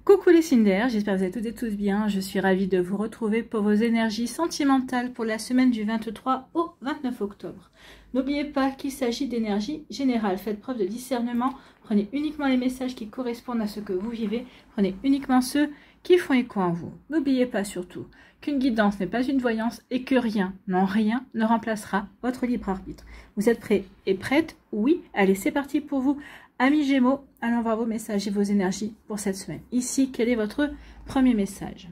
Coucou les Cinder, j'espère que vous allez toutes et tous bien. Je suis ravie de vous retrouver pour vos énergies sentimentales pour la semaine du 23 au 29 octobre. N'oubliez pas qu'il s'agit d'énergie générale. Faites preuve de discernement. Prenez uniquement les messages qui correspondent à ce que vous vivez. Prenez uniquement ceux qui font écho en vous. N'oubliez pas surtout qu'une guidance n'est pas une voyance et que rien, non rien, ne remplacera votre libre arbitre. Vous êtes prêts et prêtes? Oui. Allez, c'est parti pour vous. Amis Gémeaux, allons voir vos messages et vos énergies pour cette semaine. Ici, quel est votre premier message?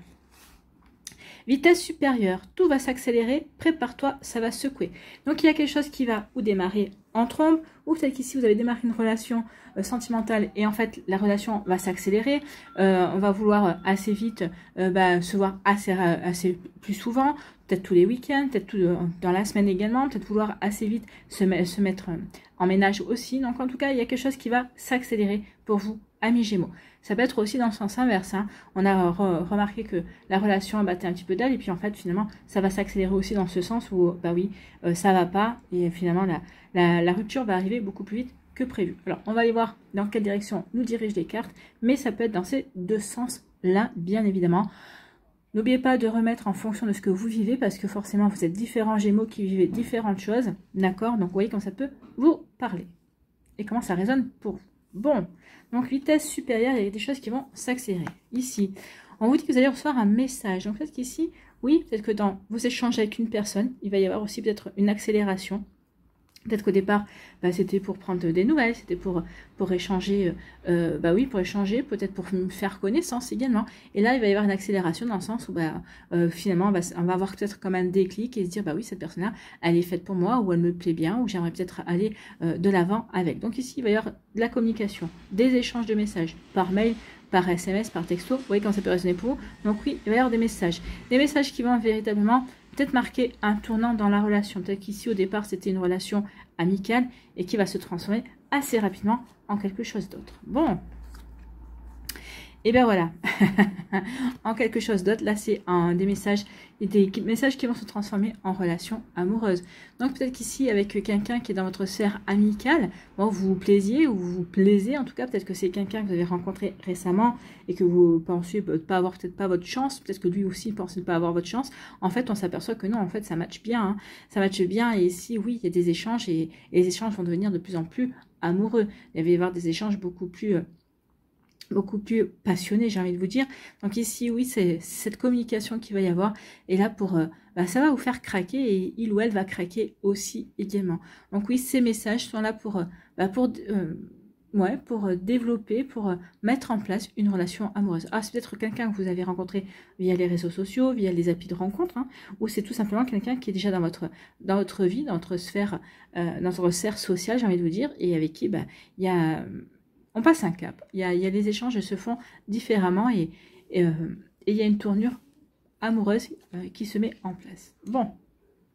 Vitesse supérieure, tout va s'accélérer, prépare-toi, ça va secouer. Donc il y a quelque chose qui va ou démarrer en trombe, ou peut-être qu'ici vous avez démarré une relation sentimentale et en fait la relation va s'accélérer. On va vouloir assez vite se voir assez plus souvent, peut-être tous les week-ends, peut-être dans la semaine également, peut-être vouloir assez vite se mettre en ménage aussi. Donc en tout cas, il y a quelque chose qui va s'accélérer pour vous, amis Gémeaux. Ça peut être aussi dans le sens inverse. Hein. On a remarqué que la relation battait un petit peu d'aile et puis en fait finalement ça va s'accélérer aussi dans ce sens où bah oui, ça va pas et finalement la rupture va arriver beaucoup plus vite que prévu. Alors on va aller voir dans quelle direction nous dirigent les cartes, mais ça peut être dans ces deux sens-là bien évidemment. N'oubliez pas de remettre en fonction de ce que vous vivez parce que forcément vous êtes différents Gémeaux qui vivez différentes choses, d'accord? Donc vous voyez comment ça peut vous parler et comment ça résonne pour vous. Bon, donc vitesse supérieure, il y a des choses qui vont s'accélérer. Ici, on vous dit que vous allez recevoir un message. Donc peut-être qu'ici, oui, peut-être que dans vos échanges avec une personne, il va y avoir aussi peut-être une accélération. Peut-être qu'au départ, c'était pour prendre des nouvelles, c'était pour échanger, pour échanger, peut-être pour faire connaissance également. Et là, il va y avoir une accélération dans le sens où finalement, on va avoir peut-être comme un déclic et se dire, oui, cette personne-là, elle est faite pour moi, ou elle me plaît bien, ou j'aimerais peut-être aller de l'avant avec. Donc ici, il va y avoir de la communication, des échanges de messages par mail, par SMS, par texto. Vous voyez quand ça peut résonner pour vous. Donc oui, il va y avoir des messages qui vont véritablement peut-être marquer un tournant dans la relation. Peut-être qu'ici, au départ, c'était une relation amicale et qui va se transformer assez rapidement en quelque chose d'autre. Bon. Et bien voilà, en quelque chose d'autre, là c'est des messages qui vont se transformer en relation amoureuse. Donc peut-être qu'ici avec quelqu'un qui est dans votre sphère amicale, bon, vous vous plaisiez ou vous vous plaisez, en tout cas peut-être que c'est quelqu'un que vous avez rencontré récemment et que vous pensez peut-être pas votre chance, peut-être que lui aussi pense ne pas avoir votre chance. En fait on s'aperçoit que non, en fait ça matche bien, hein. Ça matche bien et ici oui il y a des échanges et les échanges vont devenir de plus en plus amoureux. Il va y avoir des échanges beaucoup plus passionné, j'ai envie de vous dire. Donc ici, oui, c'est cette communication qu'il va y avoir. Et là, ça va vous faire craquer et il ou elle va craquer aussi également. Donc oui, ces messages sont là pour développer, pour mettre en place une relation amoureuse. Ah, c'est peut-être quelqu'un que vous avez rencontré via les réseaux sociaux, via les applis de rencontre, hein, ou c'est tout simplement quelqu'un qui est déjà dans votre vie, dans votre sphère sociale, j'ai envie de vous dire, et avec qui il y a... On passe un cap, il y a des échanges se font différemment et il y a une tournure amoureuse qui se met en place. Bon,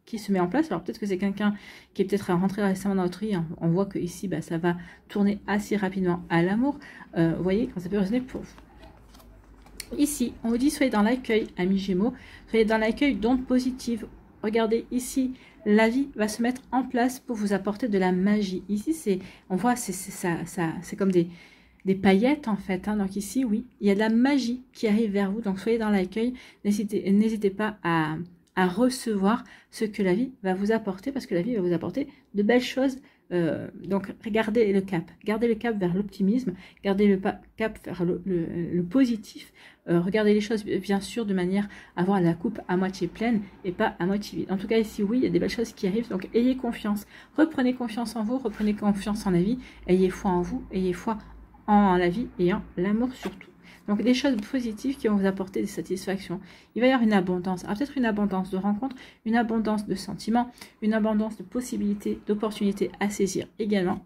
qui se met en place, alors peut-être que c'est quelqu'un qui est peut-être rentré récemment dans notre vie, hein. On voit que ici ça va tourner assez rapidement à l'amour. Vous voyez quand ça peut résonner pour vous. Ici, on vous dit soyez dans l'accueil, amis Gémeaux, soyez dans l'accueil d'ondes positives. Regardez ici, la vie va se mettre en place pour vous apporter de la magie. Ici, on voit, c'est comme des paillettes en fait. Hein. Donc ici, oui, il y a de la magie qui arrive vers vous. Donc soyez dans l'accueil. N'hésitez pas à recevoir ce que la vie va vous apporter parce que la vie va vous apporter de belles choses. Donc gardez le cap vers l'optimisme, gardez le cap vers le positif, regardez les choses bien sûr de manière à voir la coupe à moitié pleine et pas à moitié vide. En tout cas ici oui il y a des belles choses qui arrivent, donc ayez confiance, reprenez confiance en vous, reprenez confiance en la vie, ayez foi en vous, ayez foi en la vie et en l'amour surtout. Donc des choses positives qui vont vous apporter des satisfactions. Il va y avoir une abondance, peut-être une abondance de rencontres, une abondance de sentiments, une abondance de possibilités, d'opportunités à saisir également.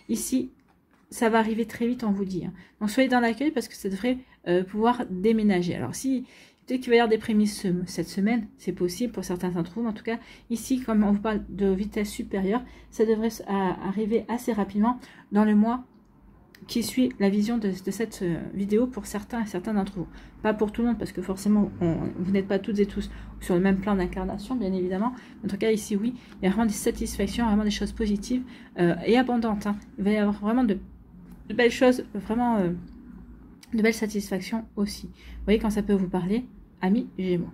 Ici, ça va arriver très vite, on vous dit. Hein. Donc soyez dans l'accueil parce que ça devrait pouvoir déménager. Alors si peut-être qu'il va y avoir des prémices cette semaine, c'est possible pour certains d'entre vous. Mais en tout cas, ici, comme on vous parle de vitesse supérieure, ça devrait arriver assez rapidement dans le mois qui suit la vision de cette vidéo pour certains et certains d'entre vous. Pas pour tout le monde, parce que forcément, vous n'êtes pas toutes et tous sur le même plan d'incarnation, bien évidemment. En tout cas, ici, oui, il y a vraiment des satisfactions, vraiment des choses positives et abondantes. Hein. Il va y avoir vraiment de belles choses, vraiment de belles satisfactions aussi. Vous voyez quand ça peut vous parler, amis Gémeaux.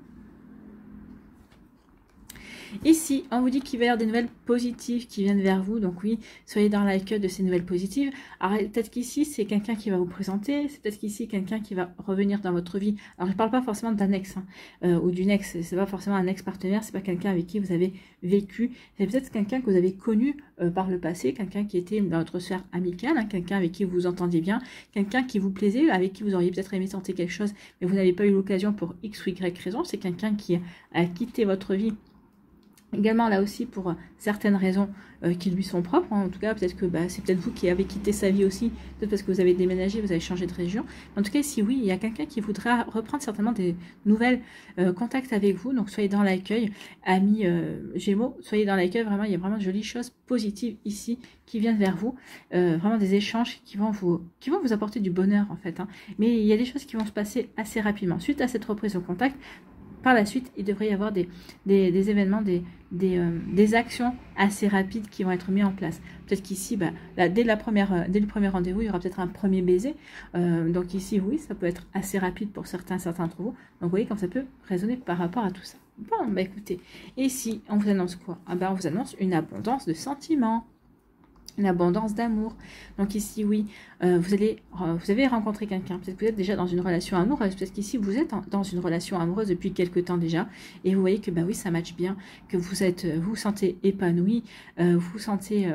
Ici, on vous dit qu'il va y avoir des nouvelles positives qui viennent vers vous. Donc oui, soyez dans l'accueil de ces nouvelles positives. Alors peut-être qu'ici, c'est quelqu'un qui va vous présenter. C'est peut-être qu'ici, quelqu'un qui va revenir dans votre vie. Alors je ne parle pas forcément d'un ex ou d'une ex. C'est pas forcément un ex-partenaire. C'est pas quelqu'un avec qui vous avez vécu. C'est peut-être quelqu'un que vous avez connu par le passé. Quelqu'un qui était dans votre sphère amicale. Hein, quelqu'un avec qui vous vous entendiez bien. Quelqu'un qui vous plaisait, avec qui vous auriez peut-être aimé tenter quelque chose. Mais vous n'avez pas eu l'occasion pour X ou Y raison. C'est quelqu'un qui a quitté votre vie. Également là aussi pour certaines raisons qui lui sont propres, hein. En tout cas peut-être que c'est peut-être vous qui avez quitté sa vie aussi, peut-être parce que vous avez déménagé, vous avez changé de région. En tout cas ici oui, il y a quelqu'un qui voudra reprendre certainement des nouvelles contacts avec vous, donc soyez dans l'accueil, amis Gémeaux, soyez dans l'accueil, vraiment il y a vraiment de jolies choses positives ici qui viennent vers vous, vraiment des échanges qui vont vous apporter du bonheur en fait, hein. Mais il y a des choses qui vont se passer assez rapidement. Suite à cette reprise au contact, par la suite, il devrait y avoir des événements, des actions assez rapides qui vont être mis en place. Peut-être qu'ici, dès le premier rendez-vous, il y aura peut-être un premier baiser. Donc ici, oui, ça peut être assez rapide pour certains d'entre vous. Donc vous voyez comme ça peut résonner par rapport à tout ça. Bon, écoutez, et ici, on vous annonce quoi? On vous annonce une abondance de sentiments. Une abondance d'amour. Donc ici, oui, vous avez rencontré quelqu'un. Peut-être que vous êtes déjà dans une relation amoureuse. Peut-être qu'ici, vous êtes dans une relation amoureuse depuis quelques temps déjà. Et vous voyez que, oui, ça matche bien. Que vous sentez épanoui. Vous vous sentez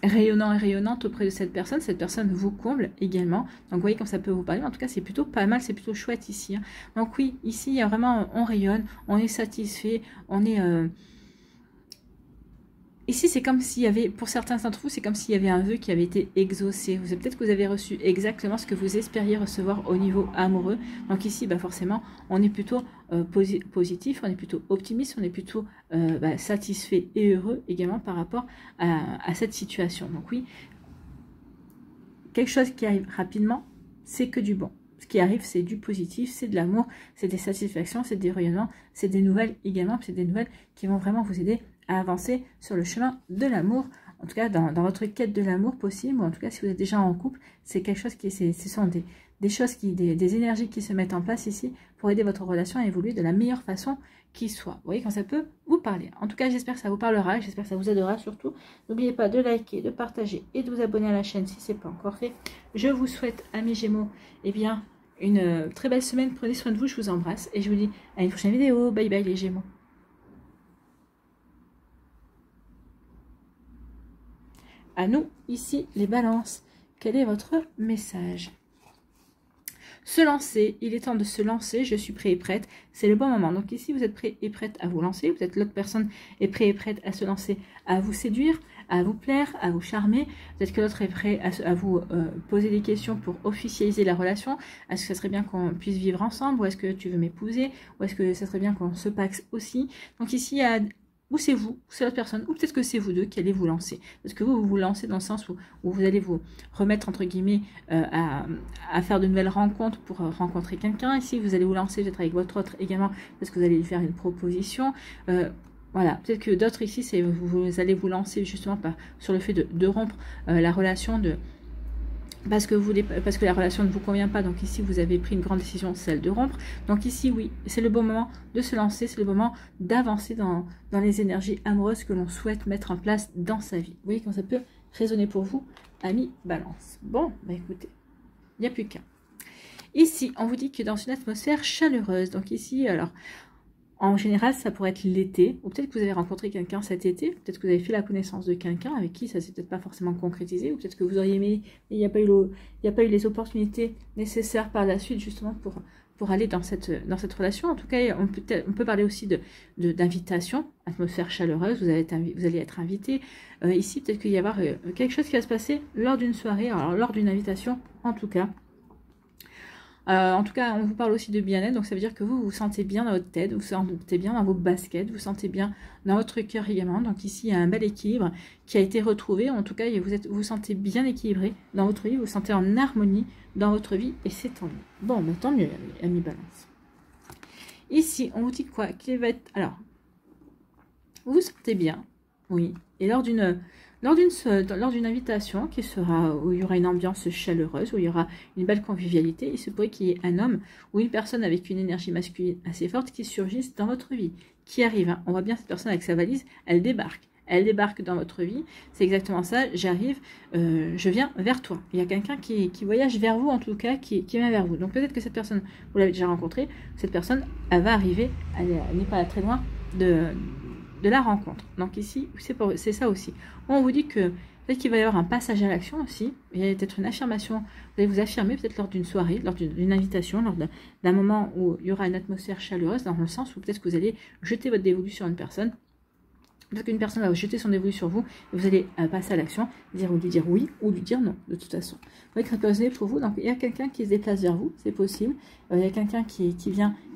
rayonnant et rayonnante auprès de cette personne. Cette personne vous comble également. Donc, vous voyez comme ça peut vous parler. En tout cas, c'est plutôt pas mal. C'est plutôt chouette ici, hein. Donc, oui, ici, il y a vraiment, on rayonne. On est satisfait. On est... Ici, c'est comme s'il y avait, pour certains d'entre vous, c'est comme s'il y avait un vœu qui avait été exaucé. Peut-être que vous avez reçu exactement ce que vous espériez recevoir au niveau amoureux. Donc ici, forcément, on est plutôt positif, on est plutôt optimiste, on est plutôt satisfait et heureux également par rapport à cette situation. Donc oui, quelque chose qui arrive rapidement, c'est que du bon. Ce qui arrive, c'est du positif, c'est de l'amour, c'est des satisfactions, c'est des rayonnements, c'est des nouvelles également, c'est des nouvelles qui vont vraiment vous aider à avancer sur le chemin de l'amour, en tout cas dans votre quête de l'amour possible, ou en tout cas si vous êtes déjà en couple, c'est quelque chose qui, ce sont des choses des énergies qui se mettent en place ici pour aider votre relation à évoluer de la meilleure façon qui soit. Vous voyez quand ça peut vous parler. En tout cas, j'espère que ça vous parlera, j'espère que ça vous aidera surtout. N'oubliez pas de liker, de partager et de vous abonner à la chaîne si ce n'est pas encore fait. Je vous souhaite, amis Gémeaux, une très belle semaine. Prenez soin de vous, je vous embrasse et je vous dis à une prochaine vidéo. Bye bye les Gémeaux. À nous, ici, les balances. Quel est votre message? Se lancer, il est temps de se lancer, je suis prêt et prête, c'est le bon moment. Donc ici, vous êtes prêt et prête à vous lancer, peut-être l'autre personne est prêt et prête à se lancer, à vous séduire, à vous plaire, à vous charmer. Peut-être que l'autre est prêt à vous poser des questions pour officialiser la relation. Est-ce que ça serait bien qu'on puisse vivre ensemble? Ou est-ce que tu veux m'épouser? Ou est-ce que ça serait bien qu'on se paxe aussi? Donc ici, il y a... Ou c'est vous, c'est l'autre personne, ou peut-être que c'est vous deux qui allez vous lancer. Parce que vous vous lancez dans le sens où vous allez vous remettre, entre guillemets, à faire de nouvelles rencontres pour rencontrer quelqu'un. Ici, vous allez vous lancer peut-être avec votre autre également, parce que vous allez lui faire une proposition. Voilà, peut-être que d'autres ici, vous allez vous lancer justement sur le fait de rompre la relation, parce que la relation ne vous convient pas. Donc ici, vous avez pris une grande décision, celle de rompre. Donc ici, oui, c'est le bon moment de se lancer, c'est le moment d'avancer dans les énergies amoureuses que l'on souhaite mettre en place dans sa vie. Vous voyez comment ça peut résonner pour vous, amis Balance. Bon, écoutez, il n'y a plus qu'un. Ici, on vous dit que dans une atmosphère chaleureuse, donc ici, alors... En général, ça pourrait être l'été, ou peut-être que vous avez rencontré quelqu'un cet été, peut-être que vous avez fait la connaissance de quelqu'un avec qui ça s'est peut-être pas forcément concrétisé, ou peut-être que vous auriez aimé, mais il n'y a pas eu les opportunités nécessaires par la suite justement pour aller dans cette relation. En tout cas, on peut parler aussi d'invitation, atmosphère chaleureuse, vous allez être invité. Ici, peut-être qu'il va y avoir quelque chose qui va se passer lors d'une soirée, alors lors d'une invitation en tout cas. En tout cas, on vous parle aussi de bien-être, donc ça veut dire que vous vous sentez bien dans votre tête, vous vous sentez bien dans vos baskets, vous vous sentez bien dans votre cœur également. Donc ici, il y a un bel équilibre qui a été retrouvé. En tout cas, vous vous sentez bien équilibré dans votre vie, vous vous sentez en harmonie dans votre vie et c'est tant mieux. Bon, tant mieux, amis Balance. Ici, on vous dit quoi? Alors, vous vous sentez bien, oui. Et lors d'une Lors d'une invitation qui sera, où il y aura une ambiance chaleureuse, où il y aura une belle convivialité, il se pourrait qu'il y ait un homme ou une personne avec une énergie masculine assez forte qui surgisse dans votre vie, qui arrive. Hein. On voit bien cette personne avec sa valise, elle débarque. Elle débarque dans votre vie, c'est exactement ça, j'arrive, je viens vers toi. Il y a quelqu'un qui voyage vers vous, en tout cas, qui vient vers vous. Donc peut-être que cette personne, vous l'avez déjà rencontrée, cette personne, elle va arriver, elle n'est pas très loin de la rencontre. Donc ici, c'est ça aussi. On vous dit que peut-être qu'il va y avoir un passage à l'action aussi, il y a peut-être une affirmation, vous allez vous affirmer peut-être lors d'une soirée, lors d'une invitation, lors d'un moment où il y aura une atmosphère chaleureuse, dans le sens où peut-être que vous allez jeter votre dévolu sur une personne. Peut-être qu'une personne va jeter son dévolu sur vous et vous allez passer à l'action, lui dire oui ou lui dire non, de toute façon. Vous voyez que ça peut résonner pour vous. Donc, il y a quelqu'un qui se déplace vers vous, c'est possible. Il y a quelqu'un qui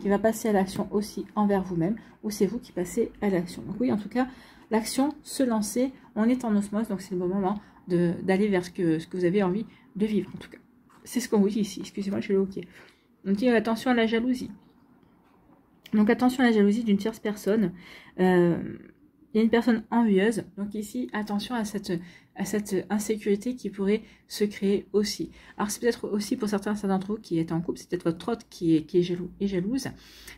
va passer à l'action aussi envers vous-même, ou c'est vous qui passez à l'action. Donc, oui, en tout cas, l'action, se lancer, on est en osmose, donc c'est le bon moment d'aller vers ce que vous avez envie de vivre, en tout cas. C'est ce qu'on vous dit ici. Excusez-moi, je suis le hockey. On dit attention à la jalousie. Donc, attention à la jalousie d'une tierce personne. Il y a une personne envieuse, donc ici, attention à cette insécurité qui pourrait se créer aussi. Alors, c'est peut-être aussi pour certains d'entre vous qui est en couple, c'est peut-être votre autre qui est jaloux et jalouse.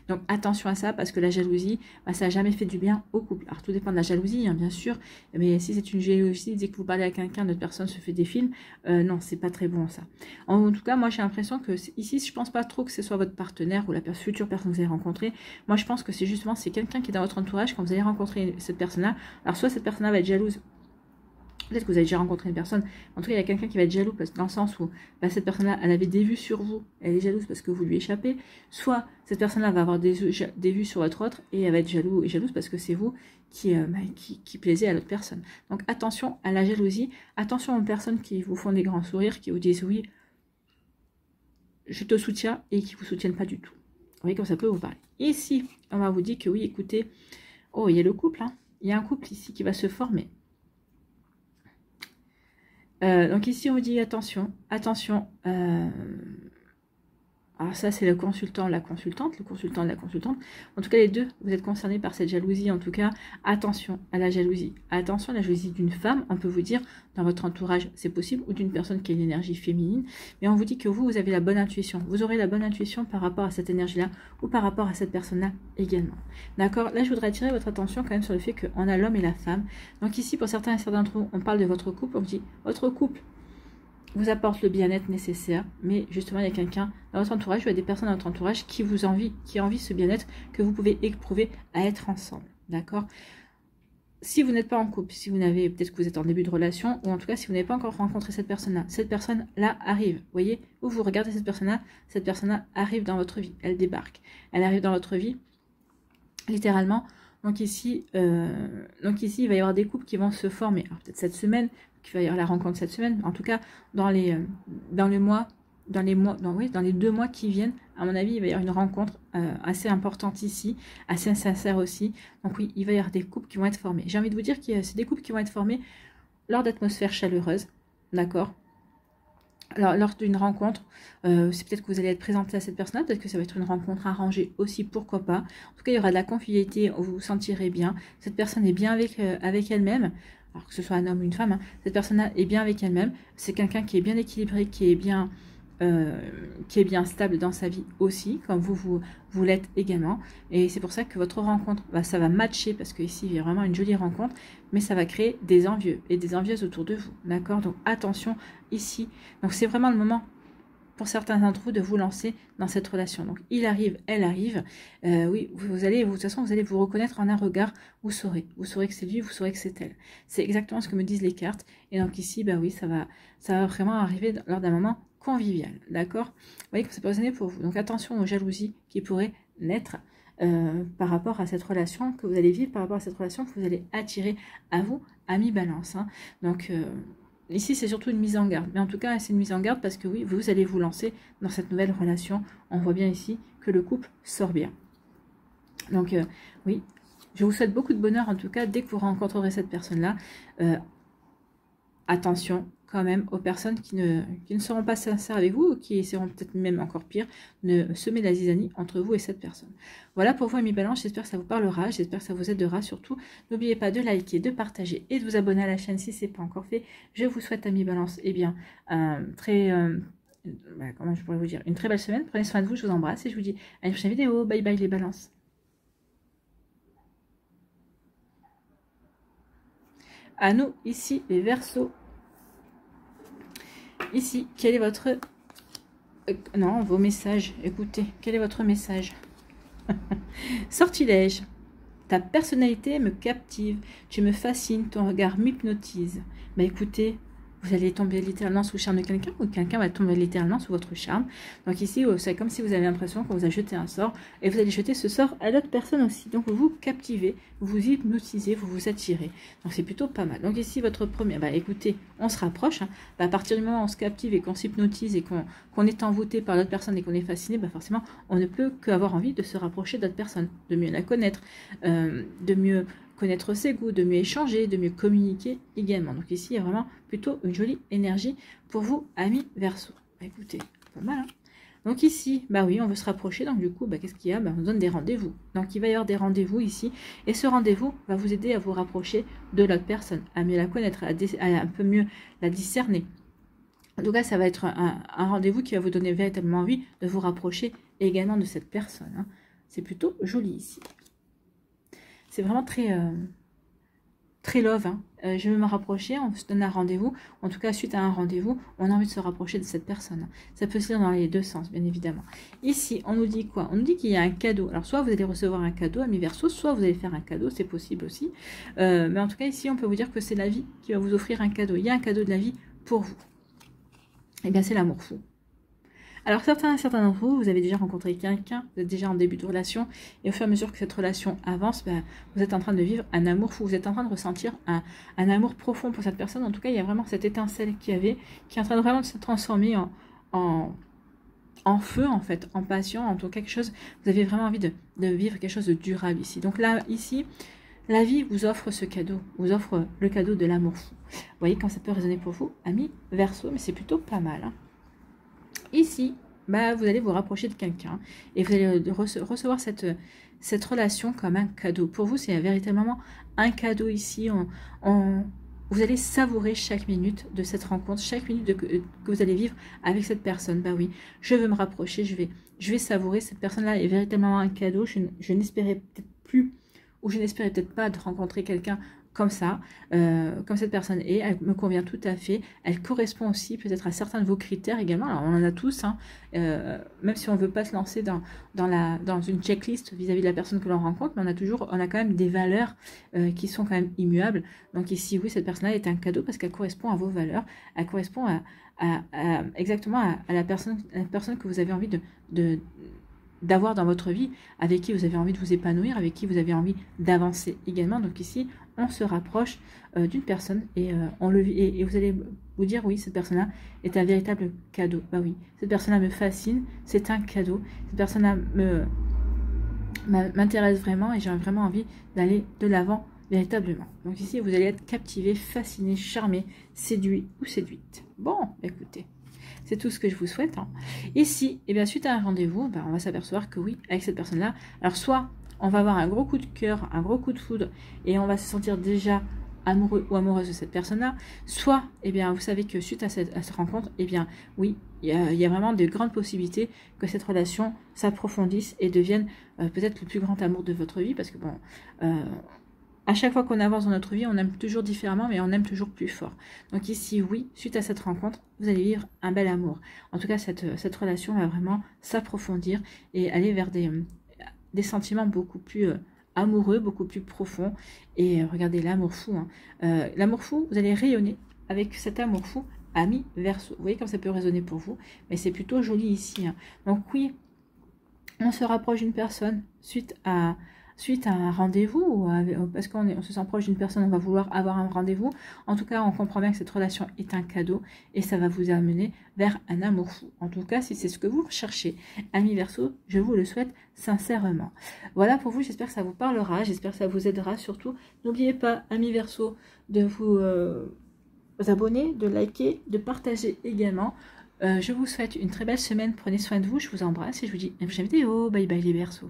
Donc, attention à ça, parce que la jalousie, ça n'a jamais fait du bien au couple. Alors, tout dépend de la jalousie, hein, bien sûr, mais si c'est une jalousie, dès que vous parlez à quelqu'un, notre personne se fait des films, non, c'est pas très bon, ça. En tout cas, moi, j'ai l'impression que ici, je pense pas trop que ce soit votre partenaire ou la future personne que vous allez rencontrer. Moi, je pense que c'est justement, c'est quelqu'un qui est dans votre entourage quand vous allez rencontrer cette personne-là. Alors, soit cette personne-là va être jalouse. Peut-être que vous avez déjà rencontré une personne. En tout cas, il y a quelqu'un qui va être jaloux dans le sens où cette personne-là, elle avait des vues sur vous. Elle est jalouse parce que vous lui échappez. Soit cette personne-là va avoir des vues sur votre autre et elle va être jalouse parce que c'est vous qui plaisez à l'autre personne. Donc, attention à la jalousie. Attention aux personnes qui vous font des grands sourires, qui vous disent oui, je te soutiens et qui ne vous soutiennent pas du tout. Vous voyez comme ça peut vous parler. Ici, on va vous dire que oui, écoutez, oh, il y a le couple. Hein. Il y a un couple ici qui va se former. Donc ici, on vous dit attention, attention. Alors ça, c'est le consultant, la consultante, le consultant, la consultante. En tout cas, les deux, vous êtes concernés par cette jalousie. En tout cas, attention à la jalousie. Attention à la jalousie d'une femme, on peut vous dire, dans votre entourage, c'est possible, ou d'une personne qui a une énergie féminine. Mais on vous dit que vous avez la bonne intuition. Vous aurez la bonne intuition par rapport à cette énergie-là, ou par rapport à cette personne-là également. D'accord? Là, je voudrais attirer votre attention quand même sur le fait qu'on a l'homme et la femme. Donc ici, pour certains et certains d'entre vous, on parle de votre couple. On vous dit, votre couple vous apporte le bien-être nécessaire, mais justement il y a quelqu'un dans votre entourage, il y a des personnes dans votre entourage qui envie ce bien-être que vous pouvez éprouver à être ensemble, d'accord? Si vous n'êtes pas en couple, si vous n'avez, peut-être que vous êtes en début de relation, ou en tout cas si vous n'avez pas encore rencontré cette personne-là arrive, vous voyez, vous regardez cette personne-là arrive dans votre vie, elle débarque, elle arrive dans votre vie, littéralement. Donc ici, il va y avoir des couples qui vont se former, alors peut-être cette semaine, qu'il va y avoir la rencontre cette semaine, en tout cas dans les 2 mois qui viennent, à mon avis, il va y avoir une rencontre assez importante ici, assez sincère aussi. Donc oui, il va y avoir des couples qui vont être formés. J'ai envie de vous dire que c'est des couples qui vont être formés lors d'atmosphères chaleureuses, d'accord? Alors, lors d'une rencontre, c'est peut-être que vous allez être présenté à cette personne-là, peut-être que ça va être une rencontre arrangée aussi, pourquoi pas. En tout cas, il y aura de la convivialité, vous vous sentirez bien. Cette personne est bien avec elle-même. Alors que ce soit un homme ou une femme, hein, cette personne-là est bien avec elle-même. C'est quelqu'un qui est bien équilibré, qui est bien stable dans sa vie aussi, comme vous l'êtes également. Et c'est pour ça que votre rencontre, ça va matcher, parce qu'ici, il y a vraiment une jolie rencontre, mais ça va créer des envieux et des envieuses autour de vous. D'accord? Donc, attention ici. Donc, c'est vraiment le moment pour certains d'entre vous de vous lancer dans cette relation. Donc, il arrive, elle arrive. Oui, de toute façon, vous allez vous reconnaître en un regard. Vous saurez que c'est lui, vous saurez que c'est elle. C'est exactement ce que me disent les cartes. Et donc ici, oui, ça va vraiment arriver lors d'un moment convivial. D'accord? Vous voyez que ça peut résonner pour vous. Donc, attention aux jalousies qui pourraient naître par rapport à cette relation que vous allez vivre, par rapport à cette relation que vous allez attirer à vous, ami balance. Hein. Donc, ici, c'est surtout une mise en garde. Mais en tout cas, c'est une mise en garde parce que oui, vous allez vous lancer dans cette nouvelle relation. On voit bien ici que le couple sort bien. Donc, oui, je vous souhaite beaucoup de bonheur en tout cas dès que vous rencontrerez cette personne-là. Attention, quand même aux personnes qui ne seront pas sincères avec vous, ou qui essaieront peut-être même encore pire, de semer la zizanie entre vous et cette personne. Voilà pour vous, amis Balance, j'espère que ça vous parlera, j'espère que ça vous aidera surtout. N'oubliez pas de liker, de partager et de vous abonner à la chaîne si ce n'est pas encore fait. Je vous souhaite, amis Balance, eh bien, comment je pourrais vous dire, une très belle semaine. Prenez soin de vous, je vous embrasse et je vous dis à une prochaine vidéo. Bye bye les balances. À nous, ici, les Verseaux. Ici, quel est votre... non, vos messages. Écoutez, quel est votre message? Sortilège. Ta personnalité me captive. Tu me fascines. Ton regard m'hypnotise. Bah écoutez... Vous allez tomber littéralement sous le charme de quelqu'un, ou quelqu'un va tomber littéralement sous votre charme. Donc ici, c'est comme si vous avez l'impression qu'on vous a jeté un sort, et vous allez jeter ce sort à l'autre personne aussi. Donc vous vous captivez, vous vous hypnotisez, vous vous attirez. Donc c'est plutôt pas mal. Donc ici, votre premier, bah écoutez, on se rapproche. Hein. Bah, à partir du moment où on se captive et qu'on s'hypnotise et qu'on est envoûté par l'autre personne et qu'on est fasciné, bah forcément, on ne peut qu'avoir envie de se rapprocher d'autres personnes, de mieux la connaître, de mieux... connaître ses goûts, de mieux échanger, de mieux communiquer également. Donc ici, il y a vraiment plutôt une jolie énergie pour vous, amis Verseaux. Bah, écoutez, pas mal. Hein. Donc ici, bah oui, on veut se rapprocher. Donc du coup, bah, qu'est-ce qu'il y a? Bah, on donne des rendez-vous. Donc il va y avoir des rendez-vous ici. Et ce rendez-vous va vous aider à vous rapprocher de l'autre personne, à mieux la connaître, à un peu mieux la discerner. En tout cas, ça va être un rendez-vous qui va vous donner véritablement envie de vous rapprocher également de cette personne. Hein. C'est plutôt joli ici. C'est vraiment très love. Hein. Je vais me rapprocher, on se donne un rendez-vous. En tout cas, suite à un rendez-vous, on a envie de se rapprocher de cette personne. Ça peut se lire dans les deux sens, bien évidemment. Ici, on nous dit quoi? On nous dit qu'il y a un cadeau. Alors, soit vous allez recevoir un cadeau, amis Verseaux, soit vous allez faire un cadeau, c'est possible aussi. Mais en tout cas, ici, on peut vous dire que c'est la vie qui va vous offrir un cadeau. Il y a un cadeau de la vie pour vous. Eh bien, c'est l'amour fou. Alors certains d'entre vous, vous avez déjà rencontré quelqu'un, vous êtes déjà en début de relation, et au fur et à mesure que cette relation avance, ben, vous êtes en train de vivre un amour fou, vous êtes en train de ressentir un amour profond pour cette personne. En tout cas, il y a vraiment cette étincelle qui est en train de vraiment se transformer en feu, en fait, en passion, en tout cas quelque chose, vous avez vraiment envie de vivre quelque chose de durable ici. Donc là, ici, la vie vous offre ce cadeau, vous offre le cadeau de l'amour fou. Vous voyez quand ça peut résonner pour vous, amis Verseaux, mais c'est plutôt pas mal, hein. Ici, bah, vous allez vous rapprocher de quelqu'un et vous allez recevoir cette relation comme un cadeau. Pour vous, c'est véritablement un cadeau ici. Vous allez savourer chaque minute de cette rencontre, chaque minute que vous allez vivre avec cette personne. Bah oui, je veux me rapprocher, je vais savourer. Cette personne-là est véritablement un cadeau. Je n'espérais peut-être plus, ou je n'espérais peut-être pas de rencontrer quelqu'un comme ça, comme cette personne est, elle me convient tout à fait, elle correspond aussi peut-être à certains de vos critères également, alors on en a tous, hein, même si on ne veut pas se lancer dans une checklist vis-à-vis de la personne que l'on rencontre, mais on a quand même des valeurs qui sont quand même immuables. Donc ici, oui, cette personne-là est un cadeau parce qu'elle correspond à vos valeurs, elle correspond exactement à la personne que vous avez envie d'avoir dans votre vie, avec qui vous avez envie de vous épanouir, avec qui vous avez envie d'avancer également. Donc ici, on se rapproche d'une personne et vous allez vous dire, oui, cette personne-là est un véritable cadeau. Bah oui, cette personne-là me fascine, c'est un cadeau. Cette personne-là m'intéresse vraiment et j'ai vraiment envie d'aller de l'avant véritablement. Donc ici, vous allez être captivé, fasciné, charmé, séduit ou séduite. Bon, écoutez. C'est tout ce que je vous souhaite. Hein. Ici, et bien, suite à un rendez-vous, ben, on va s'apercevoir que oui, avec cette personne-là, alors soit on va avoir un gros coup de cœur, un gros coup de foudre, et on va se sentir déjà amoureux ou amoureuse de cette personne-là, soit, eh bien, vous savez que suite à cette rencontre, eh bien, oui, il y a vraiment de grandes possibilités que cette relation s'approfondisse et devienne peut-être le plus grand amour de votre vie, parce que bon... à chaque fois qu'on avance dans notre vie, on aime toujours différemment, mais on aime toujours plus fort. Donc ici, oui, suite à cette rencontre, vous allez vivre un bel amour. En tout cas, cette relation va vraiment s'approfondir et aller vers des sentiments beaucoup plus amoureux, beaucoup plus profonds. Et regardez, l'amour fou. Hein. L'amour fou, vous allez rayonner avec cet amour fou, ami Verseau. Vous voyez comme ça peut résonner pour vous, mais c'est plutôt joli ici. Hein. Donc oui, on se rapproche d'une personne suite à un rendez-vous, parce qu'on se sent proche d'une personne, on va vouloir avoir un rendez-vous. En tout cas, on comprend bien que cette relation est un cadeau et ça va vous amener vers un amour fou. En tout cas, si c'est ce que vous recherchez, amis Verseau, je vous le souhaite sincèrement. Voilà pour vous, j'espère que ça vous parlera, j'espère que ça vous aidera. Surtout, n'oubliez pas, amis Verseau, de abonner, de liker, de partager également. Je vous souhaite une très belle semaine. Prenez soin de vous. Je vous embrasse et je vous dis à une prochaine vidéo. Bye bye les Verseaux.